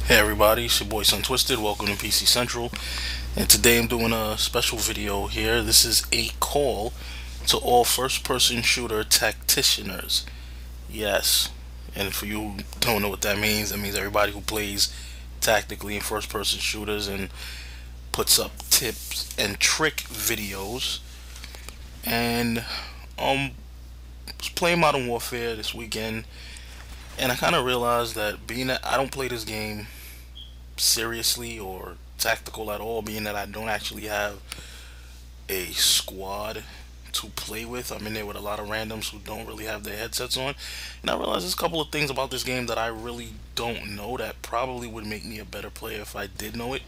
Hey everybody, it's your boy Sontwisted. Welcome to PC Central. And today I'm doing a special video here. This is a call to all first-person shooter tacticianers. Yes. And for you who don't know what that means everybody who plays tactically in first-person shooters and puts up tips and trick videos. And was playing Modern Warfare this weekend, and I kind of realized that being that I don't play this game seriously or tactical at all, being that I don't actually have a squad to play with. I'm in there with a lot of randoms who don't really have their headsets on, and I realized there's a couple of things about this game that I really don't know that probably would make me a better player if I did know it.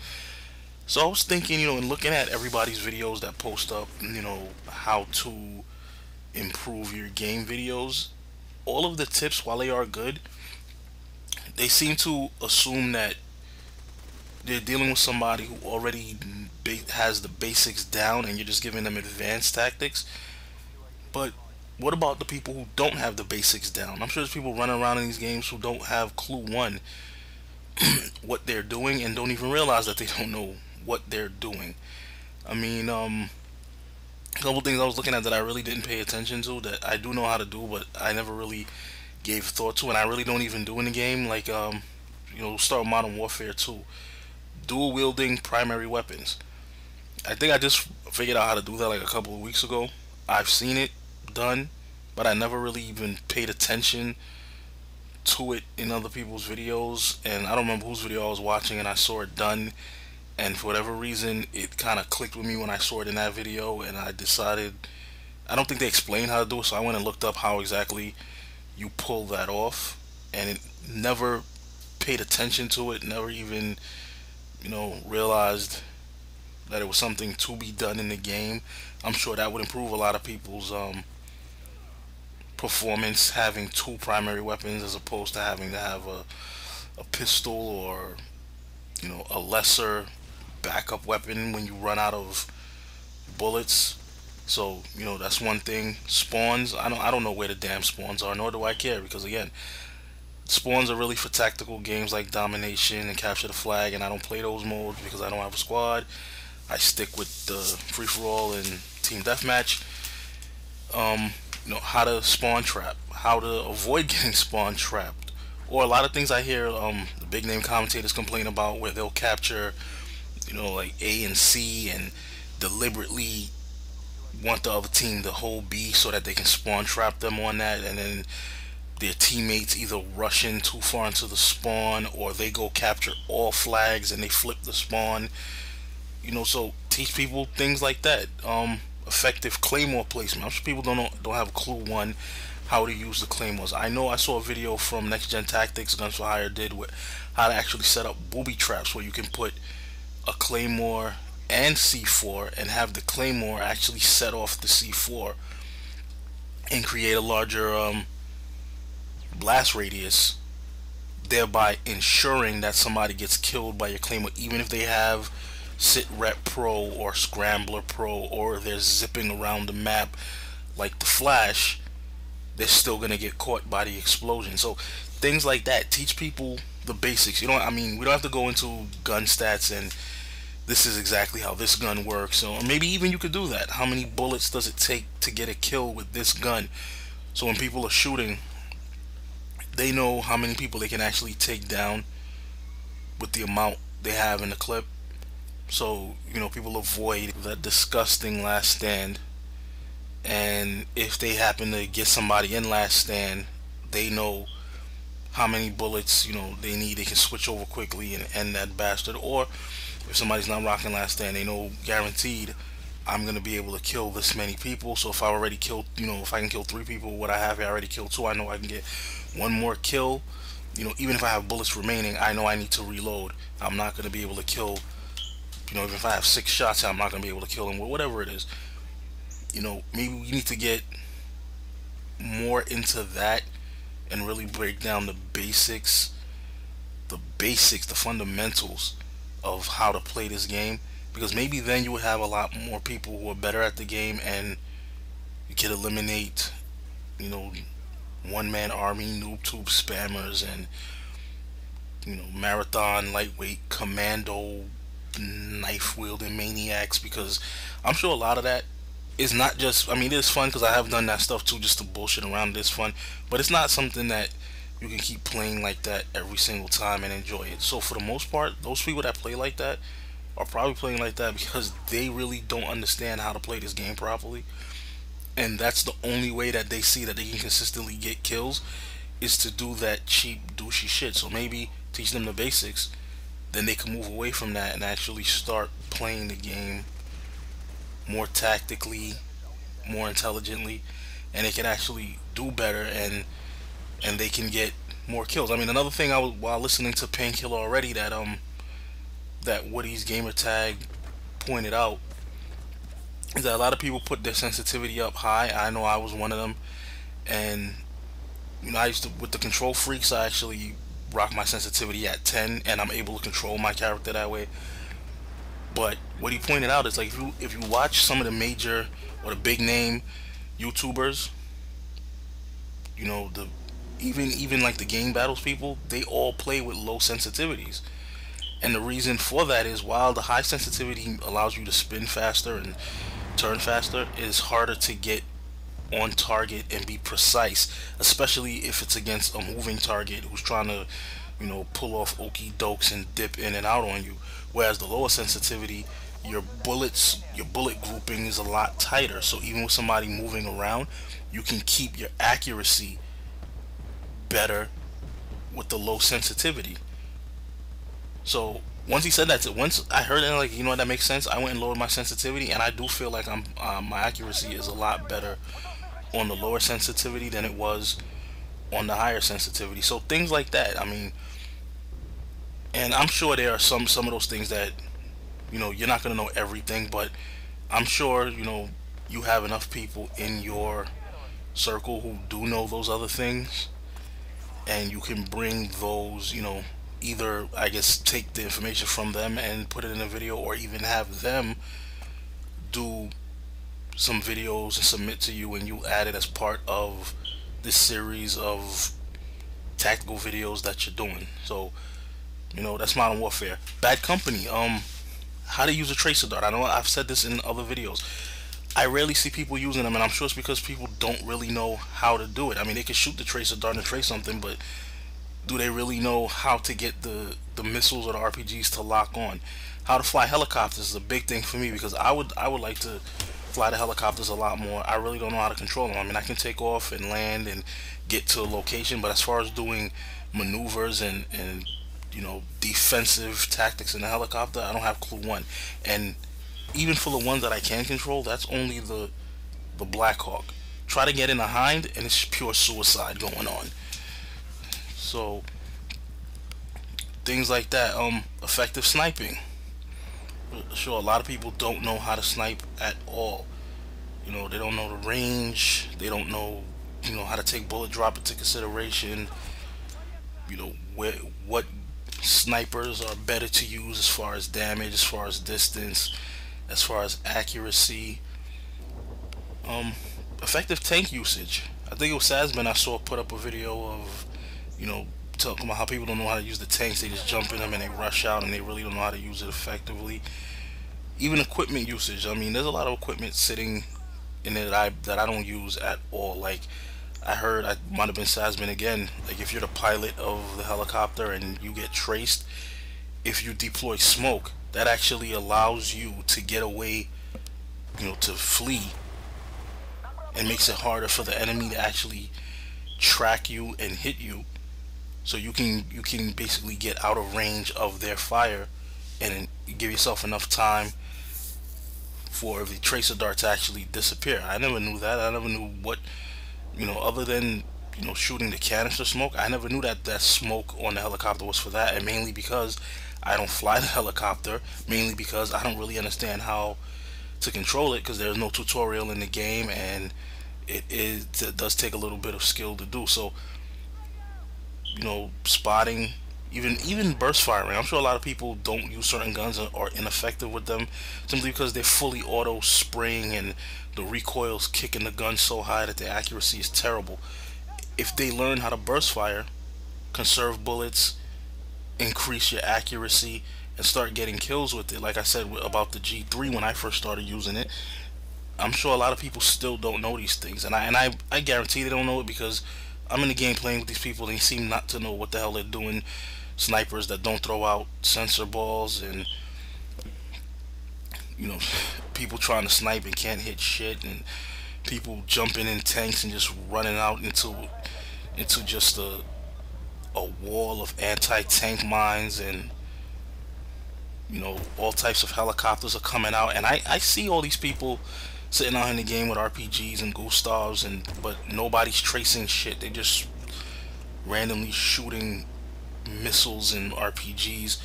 So I was thinking, and looking at everybody's videos that post up, how to improve your game videos, all of the tips, while they are good, they seem to assume that they're dealing with somebody who already has the basics down and you're just giving them advanced tactics. But what about the people who don't have the basics down? I'm sure there's people running around in these games who don't have clue one what they're doing and don't even realize that they don't know what they're doing. I mean, a couple things I was looking at that I really didn't pay attention to that I do know how to do, but I never really gave thought to, and I really don't even do in the game. Like, start with Modern Warfare 2, dual wielding primary weapons. I think I just figured out how to do that like a couple of weeks ago. I've seen it done, but I never really even paid attention to it in other people's videos. And I don't remember whose video I was watching, and I saw it done. And for whatever reason, it kind of clicked with me when I saw it in that video, and I decided, I don't think they explained how to do it, so I went and looked up how exactly you pull that off, and it never paid attention to it, never even, realized that it was something to be done in the game. I'm sure that would improve a lot of people's performance, having two primary weapons as opposed to having to have a pistol or a lesser backup weapon when you run out of bullets. So that's one thing. Spawns, I don't know where the damn spawns are, nor do I care, because again, spawns are really for tactical games like domination and capture the flag, and I don't play those modes because I don't have a squad. I stick with the free for all and team deathmatch. How to spawn trap, how to avoid getting spawn trapped, or a lot of things I hear the big name commentators complain about, where they'll capture like A and C and deliberately want the other team to hold B so that they can spawn trap them on that, and then their teammates either rush in too far into the spawn or they go capture all flags and they flip the spawn. So teach people things like that. Effective claymore placement. I'm sure people don't have a clue one how to use the claymores. I know I saw a video from Next Gen Tactics Guns for Hire did with how to actually set up booby traps where you can put a claymore and C4 and have the claymore actually set off the C4 and create a larger blast radius, thereby ensuring that somebody gets killed by your claymore, even if they have Sit Rep Pro or Scrambler Pro, or they're zipping around the map like the Flash. They're still gonna get caught by the explosion. So things like that, teach people the basics. We don't have to go into gun stats and this is exactly how this gun works. So maybe even you could do that. How many bullets does it take to get a kill with this gun? So when people are shooting, they know how many people they can actually take down with the amount they have in the clip. So people avoid that disgusting last stand, and if they happen to get somebody in last stand, they know how many bullets they need. They can switch over quickly and end that bastard. Or if somebody's not rocking last stand, they know guaranteed I'm gonna be able to kill this many people. So if I already killed, if I can kill 3 people, what I have here, I already killed 2. I know I can get one more kill. Even if I have bullets remaining, I know I need to reload. I'm not gonna be able to kill. Even if I have 6 shots, I'm not gonna be able to kill him. Whatever it is, maybe we need to get more into that and really break down the basics, the fundamentals of how to play this game, because maybe then you would have a lot more people who are better at the game, and you could eliminate one man army noob tube spammers and marathon, lightweight, commando, knife wielding maniacs, because I'm sure a lot of that is not just. I mean, it's fun because I have done that stuff too, just to bullshit around. It's fun, but it's not something that you can keep playing like that every single time and enjoy it. So for the most part, those people that play like that are probably playing like that because they really don't understand how to play this game properly, and that's the only way that they see that they can consistently get kills is to do that cheap douchey shit. So maybe teach them the basics, then they can move away from that and actually start playing the game more tactically, more intelligently, and they can actually do better, and they can get more kills. I mean, another thing I was while listening to Painkiller already that Woody's gamer tag pointed out is that a lot of people put their sensitivity up high. I know I was one of them, and I used to with the control freaks. I actually rock my sensitivity at 10, and I'm able to control my character that way. But what he pointed out is like if you watch some of the major or the big name YouTubers, the even like the game battles people, they all play with low sensitivities. And the reason for that is while the high sensitivity allows you to spin faster and turn faster, it is harder to get on target and be precise, especially if it's against a moving target who's trying to, pull off okey dokes and dip in and out on you. Whereas the lower sensitivity, your bullet grouping is a lot tighter. So even with somebody moving around, you can keep your accuracy better with the low sensitivity. So once he said that, once I heard it, like that makes sense. I went and lowered my sensitivity, and I do feel like my accuracy is a lot better on the lower sensitivity than it was on the higher sensitivity. So things like that. I mean, and I'm sure there are some of those things that you're not gonna know everything, but I'm sure you have enough people in your circle who do know those other things, and you can bring those either I guess take the information from them and put it in a video, or even have them do some videos and submit to you, and you add it as part of this series of tactical videos that you're doing. So that's Modern Warfare. Bad Company, how to use a tracer dart. I know I've said this in other videos. I rarely see people using them, and I'm sure it's because people don't really know how to do it. I mean, they can shoot the tracer dart and trace something, but do they really know how to get the missiles or the RPGs to lock on? How to fly helicopters is a big thing for me, because I would like to fly the helicopters a lot more. I really don't know how to control them. I mean, I can take off and land and get to a location, but as far as doing maneuvers and defensive tactics in the helicopter, I don't have clue one. And even for the ones that I can control, that's only the Black Hawk. Try to get in a Hind, and it's pure suicide going on. So things like that. Effective sniping. Sure, a lot of people don't know how to snipe at all. They don't know the range. They don't know, how to take bullet drop into consideration. What snipers are better to use as far as damage, as far as distance, as far as accuracy. Effective tank usage. I think it was Sasman I saw put up a video of, talking about how people don't know how to use the tanks. They just jump in them and they rush out, and they really don't know how to use it effectively. Even equipment usage. I mean, there's a lot of equipment sitting in it that I don't use at all. Like, I heard, I might have been Sasman again, like if you're the pilot of the helicopter and you get traced, if you deploy smoke, that actually allows you to get away, to flee, and makes it harder for the enemy to actually track you and hit you. So you can basically get out of range of their fire, and give yourself enough time for the tracer dart to actually disappear. I never knew that. I never knew what, other than shooting the canister smoke. I never knew that smoke on the helicopter was for that, and mainly because I don't fly the helicopter, mainly because I don't really understand how to control it, because there's no tutorial in the game, and it does take a little bit of skill to do. So spotting, even burst firing. I'm sure a lot of people don't use certain guns or are ineffective with them simply because they're fully auto spraying, and the recoil's kicking the gun so high that the accuracy is terrible. If they learn how to burst fire, conserve bullets, increase your accuracy and start getting kills with it. Like I said about the G3 when I first started using it, I'm sure a lot of people still don't know these things, and I guarantee they don't know it because I'm in the game playing with these people. They seem not to know what the hell they're doing. Snipers that don't throw out sensor balls, and you know, people trying to snipe and can't hit shit, and people jumping in tanks and just running out into just a wall of anti-tank mines, and you know, all types of helicopters are coming out, and I see all these people sitting out in the game with RPGs and Gustavs, and but nobody's tracing shit. They just randomly shooting missiles and RPGs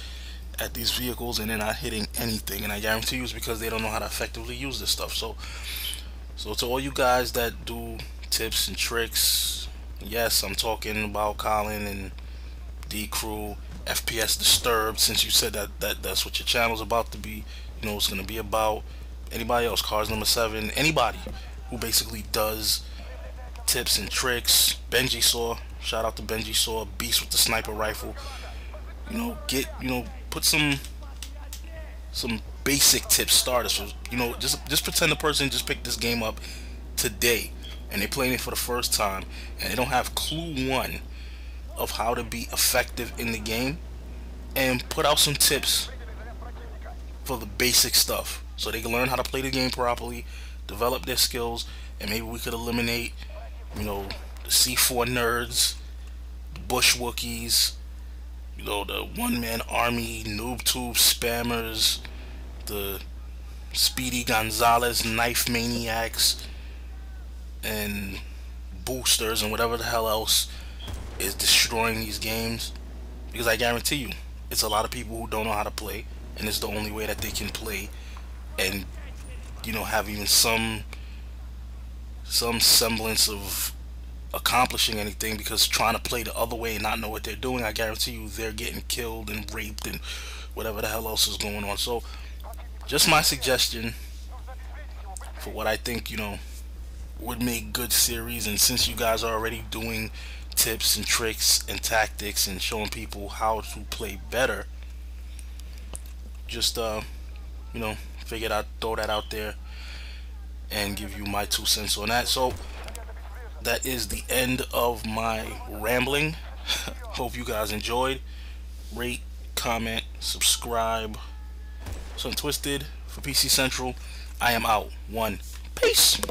at these vehicles, and they're not hitting anything. And I guarantee you it's because they don't know how to effectively use this stuff. So to all you guys that do tips and tricks, yes, I'm talking about Colin and D Crew, FPS Disturbed, since you said that's what your channel's about to be. You know, it's gonna be about anybody else, Cars Number 7, anybody who basically does tips and tricks. Benji Saw, shout out to Benji Saw, beast with the sniper rifle. You know, put some basic tips starters. So, you know, just pretend the person just picked this game up today and they're playing it for the first time and they don't have clue one of how to be effective in the game, and put out some tips for the basic stuff so they can learn how to play the game properly, develop their skills, and maybe we could eliminate, you know, the C4 nerds, the bush Wookiees, you know, the one-man army noob tube spammers, the Speedy Gonzalez knife maniacs, and boosters, and whatever the hell else is destroying these games. Because I guarantee you, it's a lot of people who don't know how to play, and it's the only way that they can play and, you know, have even some semblance of accomplishing anything, because trying to play the other way and not know what they're doing, I guarantee you they're getting killed and raped and whatever the hell else is going on. So just my suggestion for what I think, you know, would make good series. And since you guys are already doing tips and tricks and tactics and showing people how to play better, just you know, figured I'd throw that out there and give you my 2 cents on that. So that is the end of my rambling. Hope you guys enjoyed. Rate, comment, subscribe. Sontwisted for PC Central. I am out. One. Peace.